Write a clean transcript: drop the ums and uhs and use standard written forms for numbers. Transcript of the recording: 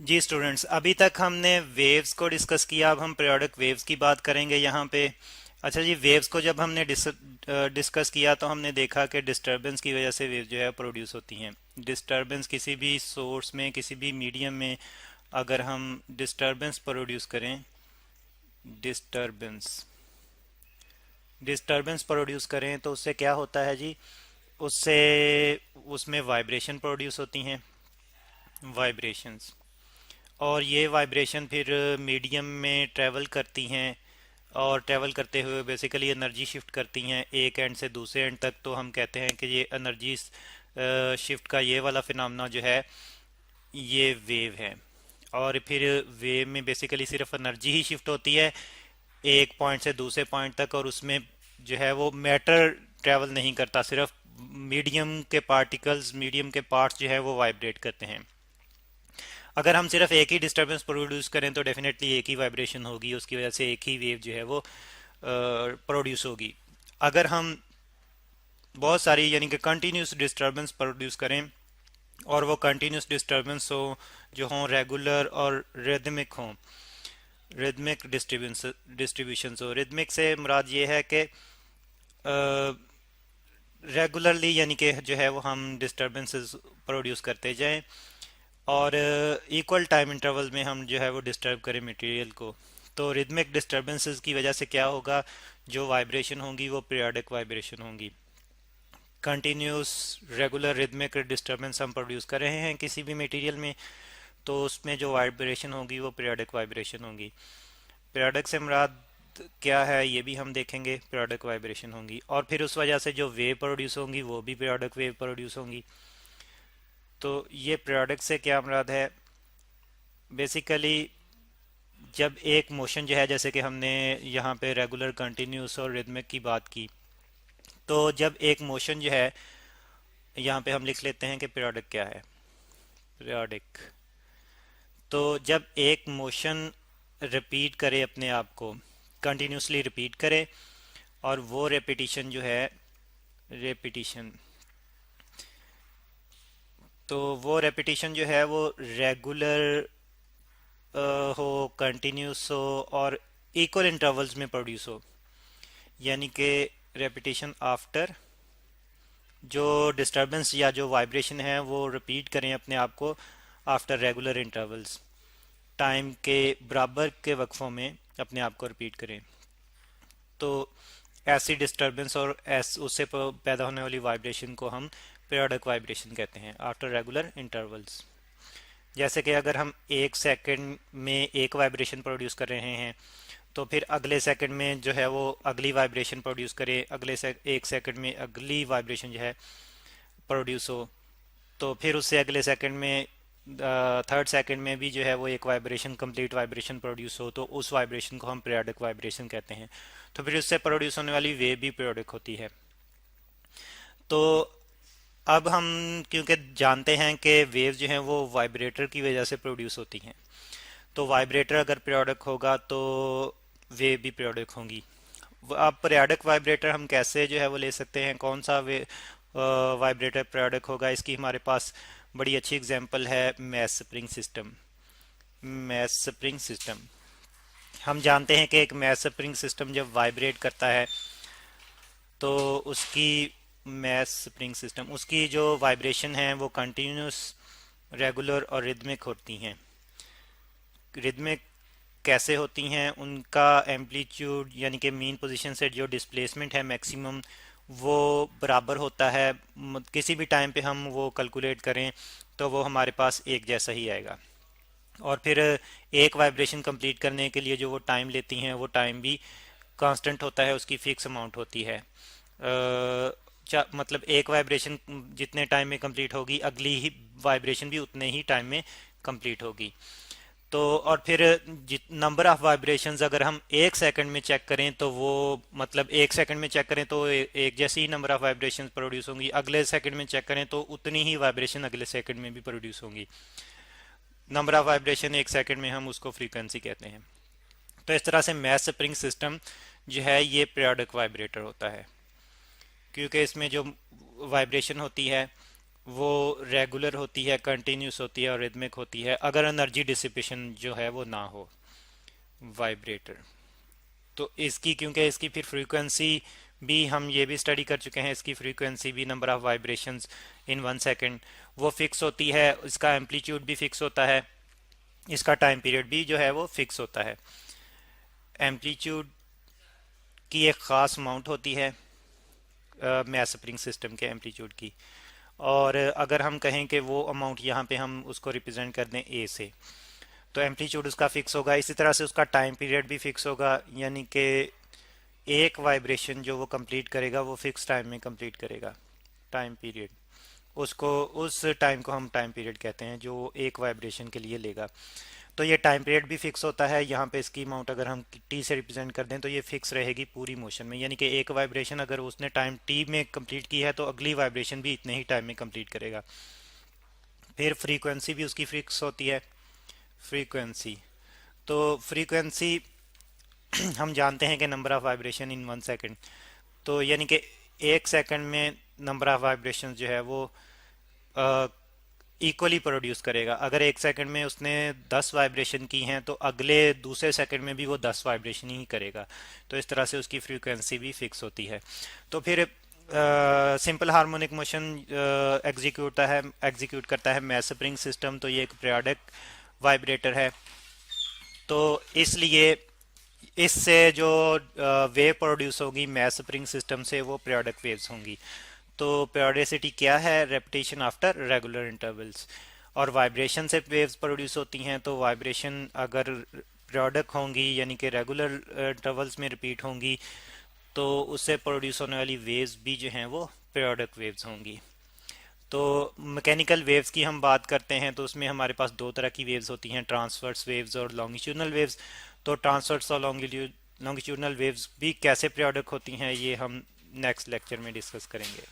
जी students, अभी तक हमने वेव्स को डिस्कस किया। अब हम पीरियोडिक वेव्स की बात करेंगे यहाँ पे। अच्छा जी, वेव्स को जब हमने डिस्कस किया तो हमने देखा कि डिस्टरबेंस की वजह से वेव जो है प्रोड्यूस होती हैं। डिस्टरबेंस किसी भी सोर्स में, किसी भी मीडियम में अगर हम डिस्टरबेंस प्रोड्यूस करें, डिस्टरबेंस डिस्टरबेंस प्रोड्यूस करें तो उससे क्या होता है जी? उससे उसमें वाइब्रेशन प्रोड्यूस होती हैं, वाइब्रेशंस। और ये वाइब्रेशन फिर मीडियम में ट्रैवल करती हैं, और ट्रैवल करते हुए बेसिकली एनर्जी शिफ्ट करती हैं एक एंड से दूसरे एंड तक। तो हम कहते हैं कि ये एनर्जी शिफ्ट का ये वाला फिनोमेना जो है ये वेव है। और फिर वेव में बेसिकली सिर्फ एनर्जी ही शिफ्ट होती है एक पॉइंट से दूसरे पॉइंट तक, और उसमें जो है वो मैटर ट्रैवल नहीं करता, सिर्फ मीडियम के पार्टिकल्स, मीडियम के पार्ट्स जो है वो वाइब्रेट करते हैं। अगर हम सिर्फ एक ही डिस्टरबेंस प्रोड्यूस करें तो डेफिनेटली एक ही वाइब्रेशन होगी, उसकी वजह से एक ही वेव जो है वो प्रोड्यूस होगी। अगर हम बहुत सारी यानी कि कंटिन्यूस डिस्टरबेंस प्रोड्यूस करें, और वो कंटिन्यूस डिस्टरबेंस हो, जो हों रेगुलर और रिदमिक हों, रिदमिक डिस्ट्रीब्यूशन हो। रिदमिक से मुराद ये है कि रेगुलरली यानी कि जो है वो हम डिस्टरबेंसेस प्रोड्यूस करते जाएं, और इक्वल टाइम इंटरवल में हम जो है वो डिस्टर्ब करें मटेरियल को। तो रिदमिक डिस्टरबेंसेस की वजह से क्या होगा? जो वाइब्रेशन होंगी वो पीरियोडिक वाइब्रेशन होंगी। कंटिन्यूस रेगुलर रिदमिक डिस्टरबेंस हम प्रोड्यूस कर रहे हैं किसी भी मटेरियल में, तो उसमें जो वाइब्रेशन होगी वो पीरियोडिक वाइब्रेशन होगी। पीरियोडिक से मुराद क्या है ये भी हम देखेंगे। पीरियोडिक वाइब्रेशन होंगी, और फिर उस वजह से जो वेव प्रोड्यूस होंगी वो भी पीरियोडिक वेव प्रोड्यूस होंगी। तो ये पीरियोडिक से क्या मुराद है? बेसिकली जब एक मोशन जो है, जैसे कि हमने यहाँ पे रेगुलर, कंटिन्यूस और रिदमिक की बात की, तो जब एक मोशन जो है, यहाँ पे हम लिख लेते हैं कि पीरियोडिक क्या है। पीरियोडिक, तो जब एक मोशन रिपीट करे अपने आप को, कंटिन्यूसली रिपीट करे, और वो रेपिटिशन जो है, रेपिटिशन, तो वो रेपिटिशन जो है वो रेगुलर हो, कंटिन्यूस हो, और इक्वल इंटरवल्स में प्रोड्यूस हो। यानी कि रेपिटेशन आफ्टर, जो डिस्टरबेंस या जो वाइब्रेशन है वो रिपीट करें अपने आप को आफ्टर रेगुलर इंटरवल्स, टाइम के बराबर के वक्फों में अपने आप को रिपीट करें। तो ऐसी डिस्टरबेंस और उससे पैदा होने वाली वाइब्रेशन को हम पीरियोडिक वाइब्रेशन कहते हैं आफ्टर रेगुलर इंटरवल्स। जैसे कि अगर हम एक सेकंड में एक वाइब्रेशन प्रोड्यूस कर रहे हैं, तो फिर अगले सेकंड में जो है वो अगली वाइब्रेशन प्रोड्यूस करे, एक सेकंड में अगली वाइब्रेशन जो है प्रोड्यूस हो, तो फिर उससे अगले सेकंड में, थर्ड सेकंड में भी जो है वो एक वाइब्रेशन, कंप्लीट वाइब्रेशन प्रोड्यूस हो, तो उस वाइब्रेशन को हम पीरियोडिक वाइब्रेशन कहते हैं। तो फिर उससे प्रोड्यूस होने वाली वेव भी पीरियोडिक होती है। तो अब हम क्योंकि जानते हैं कि वेव जो हैं वो वाइब्रेटर की वजह से प्रोड्यूस होती हैं, तो वाइब्रेटर अगर पीरियोडिक होगा तो वेव भी पीरियोडिक होंगी। अब पीरियोडिक वाइब्रेटर हम कैसे जो है वो ले सकते हैं, कौन सा वे वाइब्रेटर पीरियोडिक होगा? इसकी हमारे पास बड़ी अच्छी एग्जांपल है mass spring system. Mass spring system, हम जानते हैं कि एक मैस स्प्रिंग सिस्टम जब वाइब्रेट करता है तो उसकी, मैस स्प्रिंग सिस्टम, उसकी जो वाइब्रेशन है वो कंटिन्यूस, रेगुलर और रिदमिक होती हैं। रिदमिक कैसे होती हैं? उनका एम्पलीट्यूड यानी कि मीन पोजीशन से जो डिस्प्लेसमेंट है मैक्सिमम, वो बराबर होता है। किसी भी टाइम पे हम वो कैलकुलेट करें तो वो हमारे पास एक जैसा ही आएगा। और फिर एक वाइब्रेशन कंप्लीट करने के लिए जो वो टाइम लेती हैं वो टाइम भी कांस्टेंट होता है, उसकी फिक्स अमाउंट होती है। मतलब एक वाइब्रेशन जितने टाइम में कंप्लीट होगी, अगली ही वाइब्रेशन भी उतने ही टाइम में कंप्लीट होगी। तो और फिर जित नंबर ऑफ वाइब्रेशंस अगर हम एक सेकंड में चेक करें तो वो, मतलब एक सेकंड में चेक करें तो एक जैसी ही नंबर ऑफ वाइब्रेशंस प्रोड्यूस होंगी, अगले सेकंड में चेक करें तो उतनी ही वाइब्रेशन अगले सेकंड में भी प्रोड्यूस होंगी। नंबर ऑफ वाइब्रेशन एक सेकंड में, हम उसको फ्रीक्वेंसी कहते हैं। तो इस तरह से मैस स्प्रिंग सिस्टम जो है ये पीरियोडिक वाइब्रेटर होता है, क्योंकि इसमें जो वाइब्रेशन होती है वो रेगुलर होती है, कंटिन्यूस होती है और रिदमिक होती है, अगर एनर्जी डिसिपेशन जो है वो ना हो वाइब्रेटर। तो इसकी, क्योंकि इसकी फिर फ्रीक्वेंसी भी हम ये भी स्टडी कर चुके हैं, इसकी फ्रीक्वेंसी भी, number of vibrations in 1 second, वो फिक्स होती है, इसका एम्पलीट्यूड भी फिक्स होता है, इसका टाइम पीरियड भी जो है वो फिक्स होता है। एम्पलीट्यूड की एक ख़ास अमाउंट होती है मैस स्प्रिंग सिस्टम के एम्पलीट्यूड की, और अगर हम कहें कि वो अमाउंट यहाँ पे हम उसको रिप्रेजेंट कर दें ए से, तो एम्पलीट्यूड उसका फिक्स होगा। इसी तरह से उसका टाइम पीरियड भी फिक्स होगा, यानी कि एक वाइब्रेशन जो वो कंप्लीट करेगा वो फिक्स टाइम में कंप्लीट करेगा। टाइम पीरियड, उसको, उस टाइम को हम टाइम पीरियड कहते हैं जो एक वाइब्रेशन के लिए लेगा। तो ये टाइम पीरियड भी फिक्स होता है। यहाँ पे इसकी अमाउंट अगर हम टी से रिप्रेजेंट कर दें तो ये फिक्स रहेगी पूरी मोशन में, यानी कि एक वाइब्रेशन अगर उसने टाइम टी में कंप्लीट की है तो अगली वाइब्रेशन भी इतने ही टाइम में कंप्लीट करेगा। फिर फ्रीक्वेंसी भी उसकी फिक्स होती है। फ्रीक्वेंसी, तो फ्रीक्वेंसी हम जानते हैं कि number of vibration in 1 second, तो यानी कि 1 सेकेंड में नंबर ऑफ वाइब्रेशन जो है वो इक्वली प्रोड्यूस करेगा। अगर 1 सेकंड में उसने 10 वाइब्रेशन की हैं तो अगले दूसरे सेकंड में भी वो 10 वाइब्रेशन ही करेगा। तो इस तरह से उसकी फ्रीक्वेंसी भी फिक्स होती है। तो फिर सिंपल हार्मोनिक मोशन एग्जीक्यूट करता है मैस स्प्रिंग सिस्टम, तो ये एक पीरियोडिक वाइब्रेटर है। तो इसलिए इससे जो वेव प्रोड्यूस होगी मैस स्प्रिंग सिस्टम से वो पीरियोडिक वेव्स होंगी। तो periodicity क्या है? Repetition after regular intervals. और वाइब्रेशन से वेव्स प्रोड्यूस होती हैं, तो वाइब्रेशन अगर पीरियोडिक होंगी यानी कि रेगुलर इंटरवल्स में रिपीट होंगी, तो उससे प्रोड्यूस होने वाली वेव्स भी जो हैं वो पीरियोडिक वेव्स होंगी। तो मैकेनिकल वेव्स की हम बात करते हैं तो उसमें हमारे पास दो तरह की वेव्स होती हैं, ट्रांसवर्स वेव्स और लॉन्गिट्यूडनल वेव्स। तो ट्रांसवर्स और लॉन्गिट्यूडनल वेव्स भी कैसे पीरियोडिक होती हैं ये हम नेक्स्ट लेक्चर में डिस्कस करेंगे।